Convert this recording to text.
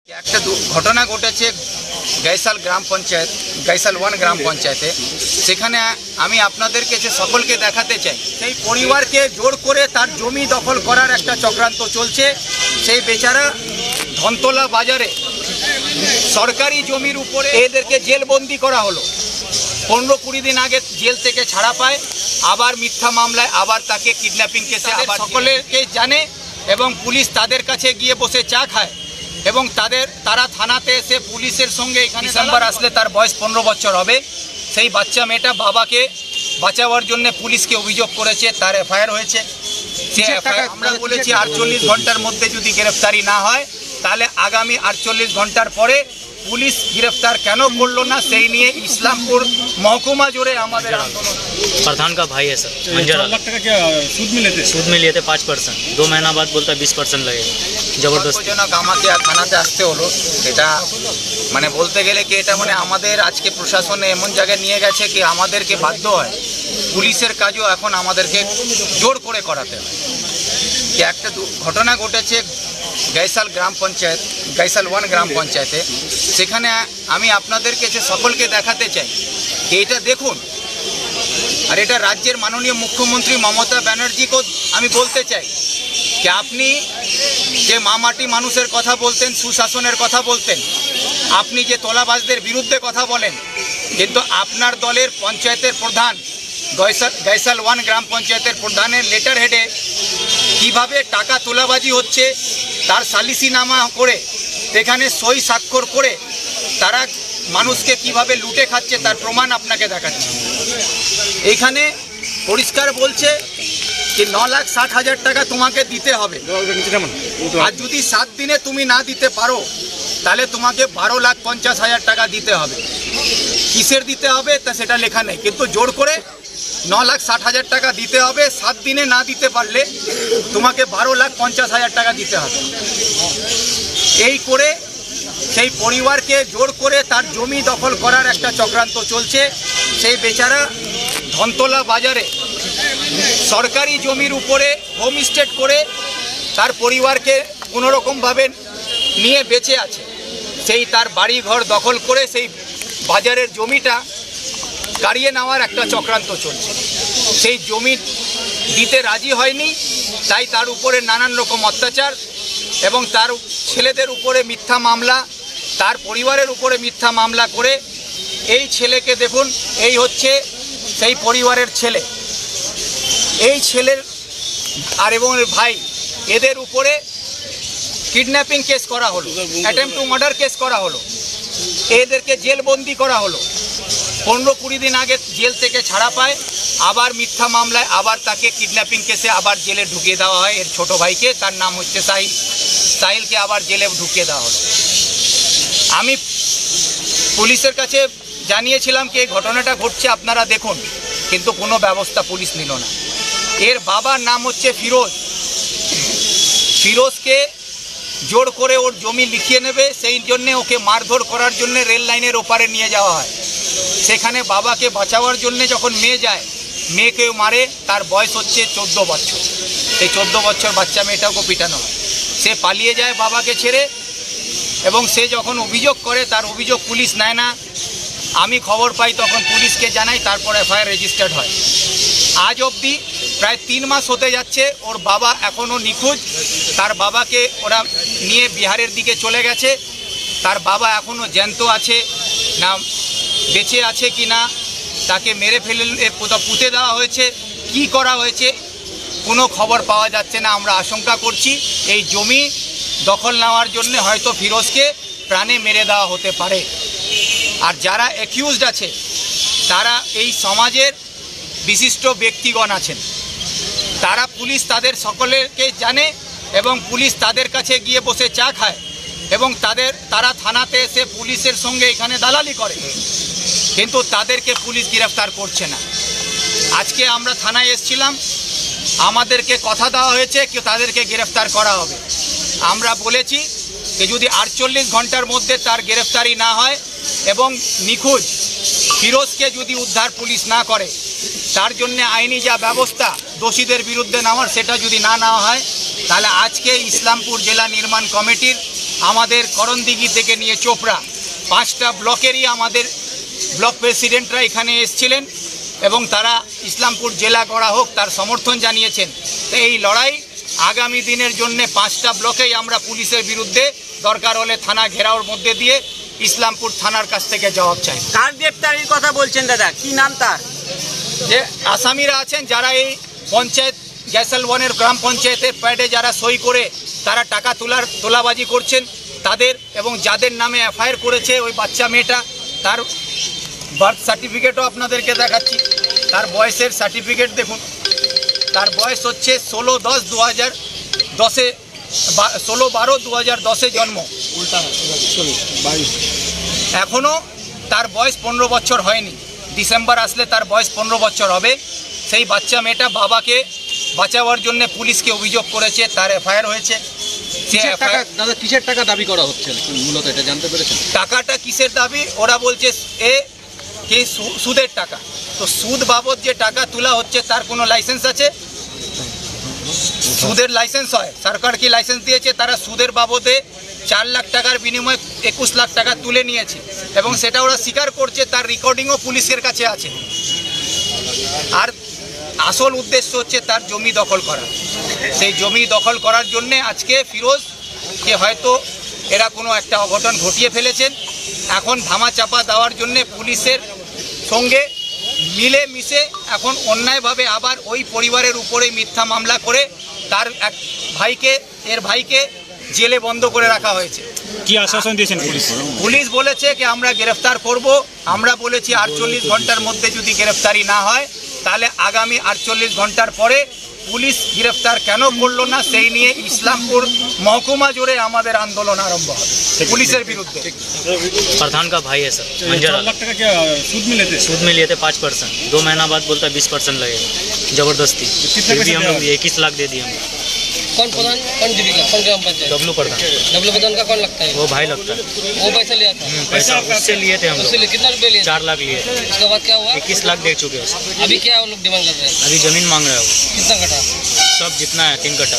একটা ঘটনা ঘটেছে গাইসাল গ্রাম পঞ্চায়েত, গাইসাল 1 গ্রাম পঞ্চায়েতে। সেখানে আমি আপনাদেরকে যে সকলকে দেখাতে চাই, সেই পরিবারকে জোর করে তার জমি দখল করার একটা চক্রান্ত চলছে। সেই বেচারা ধনতলা বাজারে সরকারি জমির উপরে এদেরকে জেলবন্দি করা হলো। 15-20 দিন আগে জেল থেকে ছাড়া পায়, আবার মিথ্যা মামলায় আবার তাকে কিডন্যাপিং কেসে আবার সকলেকে জানে এবং পুলিশ তাদের কাছে গিয়ে বসে চা খায় এবং তারা থানাতে এসে পুলিশের সঙ্গে এখানে ডিসেম্বর আসলে তার বয়স 15 বছর হবে। সেই বাচ্চা মেয়েটা বাবাকে বাঁচাবার জন্য পুলিশকে অভিযোগ করেছে, তার এফআইআর হয়েছে। সে এফআইআর আমরা বলেছি 48 ঘন্টার মধ্যে যদি গ্রেফতারি না হয় তাহলে আগামী 48 ঘন্টার পরে পুলিশ গ্রেফতার কেন করলো ना, সেই নিয়ে इस्लामपुर महकुमा জুড়ে আমাদের আন্দোলন। प्रधान का भाई है सर, 4 लाख টাকা क्या सूद में लिए थे 5%। 2 महीना बाद बोलता है 20% लगेगा। जबरदस्त আমাকে থানাতে আসতে হলো। এটা মানে বলতে গেলে কি এটা মানে আমাদের আজকে প্রশাসনে এমন জায়গায় নিয়ে গেছে কি আমাদেরকে বাধ্য হয় পুলিশের কাজও এখন আমাদেরকে জোর করে করাতে হয়। কি একটা ঘটনা ঘটেছে গাইসাল গ্রাম পঞ্চায়েত, গাইসাল 1 গ্রাম পঞ্চায়েতে। সেখানে আমি আপনাদেরকে যে সকলকে দেখাতে চাই যে এটা দেখুন, আর এটা রাজ্যের মাননীয় মুখ্যমন্ত্রী মমতা ব্যানার্জিকেও আমি বলতে চাই যে আপনি যে মামাটি মানুষের কথা বলতেন, সুশাসনের কথা বলতেন, আপনি যে তোলাবাজদের বিরুদ্ধে কথা বলেন, কিন্তু আপনার দলের পঞ্চায়েতের প্রধান গাইসাল 1 গ্রাম পঞ্চায়েতের প্রধানের লেটার হেডে কীভাবে টাকা তোলাবাজি হচ্ছে তার সালিসিনামা করে এখানে সই স্বাক্ষর করে তারা মানুষকে কিভাবে লুটে খাচ্ছে তার প্রমাণ আপনাকে দেখাচ্ছে। এখানে পরিষ্কার বলছে যে 9,60,000 টাকা তোমাকে দিতে হবে, আর যদি 7 দিনে তুমি না দিতে পারো তাহলে তোমাকে 12,50,000 টাকা দিতে হবে। কিসের দিতে হবে তা সেটা লেখা নেই, কিন্তু জোর করে 9,60,000 টাকা দিতে হবে। 7 দিনে না দিতে পারলে তোমাকে 12,50,000 টাকা দিতে হবে। এই করে সেই পরিবারকে জোর করে তার জমি দখল করার একটা চক্রান্ত চলছে। সেই বেচারা ধনতলা বাজারে সরকারি জমির উপরে হোমস্টে করে তার পরিবারকে কোনোরকমভাবে নিয়ে বেঁচে আছে। সেই তার বাড়ি ঘর দখল করে সেই বাজারের জমিটা কাড়িয়ে নেওয়ার একটা চক্রান্ত চলছে। সেই জমি দিতে রাজি হয়নি, তাই তার উপরে নানান রকম অত্যাচার এবং তার ছেলেদের উপরে মিথ্যা মামলা, তার পরিবারের উপরে মিথ্যা মামলা করে এই ছেলেকে দেখুন, এই হচ্ছে সেই পরিবারের ছেলে, এই ছেলের আর এবং ভাই, এদের উপরে কিডন্যাপিং কেস করা হলো, অ্যাটেম্প্ট টু মার্ডার কেস করা হলো, এদেরকে জেলবন্দি করা হলো। 15-20 দিন আগে জেল থেকে ছাড়া পায়, আবার মিথ্যা মামলায় আবার তাকে কিডন্যাপিং কেসে আবার জেলে ঢুকিয়ে দেওয়া হয়। এর ছোট ভাইকে, তার নাম হচ্ছে সাহিলকে আবার জেলে ঢুকিয়ে দেওয়া হলো। আমি পুলিশের কাছে জানিয়েছিলাম কি এই ঘটনাটা ঘটছে, আপনারা দেখুন, কিন্তু কোনো ব্যবস্থা পুলিশ নিল না। এর বাবার নাম হচ্ছে ফিরোজকে জোর করে ওর জমি লিখিয়ে নেবে, সেই জন্যে ওকে মারধর করার জন্য রেল লাইনের ওপারে নিয়ে যাওয়া হয়। সেখানে বাবাকে বাঁচাবার জন্য যখন মেয়ে যায়, মেয়েকেও মারে। তার বয়স হচ্ছে 14 বছর। এই 14 বছর বাচ্চা মেয়েটাকে পিটানো হয়। সে পালিয়ে যায় বাবাকে ছেড়ে, এবং সে যখন অভিযোগ করে তার অভিযোগ পুলিশ নেয় না। আমি খবর পাই, তখন পুলিশকে জানাই, তারপর এফআইআর রেজিস্টার্ড হয়। আজ অবধি প্রায় 3 মাস হতে যাচ্ছে, ওর বাবা এখনও নিখোঁজ। তার বাবাকে ওরা নিয়ে বিহারের দিকে চলে গেছে। তার বাবা এখনও জ্যান্ত আছে না বেঁচে আছে কি না, তাকে মেরে ফেলে কোথাও পুঁতে দেওয়া হয়েছে, কি করা হয়েছে কোনো খবর পাওয়া যাচ্ছে না। আমরা আশঙ্কা করছি এই জমি দখল নেওয়ার জন্য হয়তো ফিরোজকে প্রাণে মেরে দেওয়া হতে পারে। আর যারা অ্যাকিউজড আছে তারা এই সমাজের বিশিষ্ট ব্যক্তিগণ আছেন, তারা পুলিশ তাদের সকলেকে জানে এবং পুলিশ তাদের কাছে গিয়ে বসে চা খায় এবং তারা থানাতে এসে পুলিশের সঙ্গে এখানে দালালি করে, কিন্তু তাদেরকে পুলিশ গ্রেফতার করছে না। আজকে আমরা থানায় এসেছিলাম, আমাদেরকে কথা দেওয়া হয়েছে কি তাদেরকে গ্রেফতার করা হবে। আমরা বলেছি যে যদি 48 ঘন্টার মধ্যে তার গ্রেফতারি না হয় এবং নিখোঁজ ফিরোজকে যদি উদ্ধার পুলিশ না করে, তার জন্য আইনি যা ব্যবস্থা দোষীদের বিরুদ্ধে নেওয়ার সেটা যদি না নেওয়া হয়, তাহলে আজকে ইসলামপুর জেলা নির্মাণ কমিটির আমাদের করণদিঘি থেকে নিয়ে চোপড়া 5টা ব্লকেরই আমাদের ব্লক প্রেসিডেন্টরা এখানে এসেছিলেন এবং তারা ইসলামপুর জেলা গড়া হোক তার সমর্থন জানিয়েছেন। তো এই লড়াই আগামী দিনের জন্য 5টা ব্লকেই আমরা পুলিশের বিরুদ্ধে দরকার হলে থানা ঘেরাওর মধ্যে দিয়ে ইসলামপুর থানার কাছ থেকে জবাব চাই। কার গ্রেপ্তারির কথা বলছেন দাদা, কি নাম তার? যে আসামিরা আছেন যারা এই পঞ্চায়েত গ্যাসালবনের গ্রাম পঞ্চায়েতের প্যাডে যারা সই করে তারা টাকা তোলাবাজি করছেন তাদের, এবং যাদের নামে এফআইআর করেছে ওই বাচ্চা মেয়েটা, তার বার্থ সার্টিফিকেটও আপনাদেরকে দেখাচ্ছি। তার বয়সের সার্টিফিকেট দেখুন, তার বয়স হচ্ছে 16/10/2010 16/12/2010 জন্ম। এখনও তার বয়স 15 বছর হয়নি। ডিসেম্বর আসলে তার বয়স 15 বছর হবে। সেই বাচ্চা মেয়েটা বাবাকে বাঁচাবার জন্য পুলিশকে অভিযোগ করেছে, তার এফআইআর হয়েছে। দাদা কিসের টাকা দাবি করা হচ্ছে মূলত এটা জানতে পেরেছেন? টাকাটা কিসের দাবি? ওরা বলছে কি সুদের টাকা। তো সুদ বাবদ যে টাকা তোলা হচ্ছে তার কোনো লাইসেন্স আছে? সুদের লাইসেন্স হয়, সরকার কি লাইসেন্স দিয়েছে? তারা সুদের বাবদে 4 লাখ টাকার বিনিময়ে 21 লাখ টাকা তুলে নিয়েছে এবং সেটা ওরা স্বীকার করছে, তার রেকর্ডিংও পুলিশের কাছে আছে। আর আসল উদ্দেশ্য হচ্ছে তার জমি দখল করা। সেই জমি দখল করার জন্যে আজকে ফিরোজকে হয়তো এরা কোনো একটা অঘটন ঘটিয়ে ফেলেছেন। এখন ধামাচাপা দেওয়ার জন্যে পুলিশের সঙ্গে মিলে মিশে এখন অন্যায়ভাবে আবার ওই পরিবারের উপরে মিথ্যা মামলা করে তার এক ভাইকে জেলে বন্ধ করে রাখা হয়েছে। কি আশ্বাসন দিয়েছেন পুলিশ? পুলিশ বলেছে কি আমরা গ্রেফতার করব। আমরা বলেছি 48 ঘন্টার মধ্যে যদি গ্রেফতারি না হয় তাহলে আগামী 48 ঘন্টার পরে পুলিশ গ্রেফতার কেন করলো না সেই নিয়ে ইসলামপুর মহকুমা জুড়ে আমাদের আন্দোলন আরম্ভ হবে পুলিশের বিরুদ্ধে। प्रधान का भाई है सर, मंजर 4 लाख टाका क्या सूद में लेते? सूद में लिए थे 5%, 2 महीना बाद बोलता 20% लगेगा जबरदस्ती। कितने फिर भी पैसे हम दिया? लोग 21 लाख दे दिए हमको। कौन प्रधान, कौन जीविका, कौन ग्राम पंचायत? डब्लू प्रधान, डब्लू प्रधान का कौन लगता है? वो भाई लगता है। वो पैसा लिया था? पैसा उससे लिए थे हम उससे लोग, लिए कितना रुपये लिए? 4 लाख लिए थे। उसके बाद क्या हुआ? 21 लाख दे चुके हैं उसको। अभी क्या वो लोग डिमांड कर रहे हैं? अभी जमीन मांग रहा है वो, कितना कटा? सब जितना है 3 कट्ठा।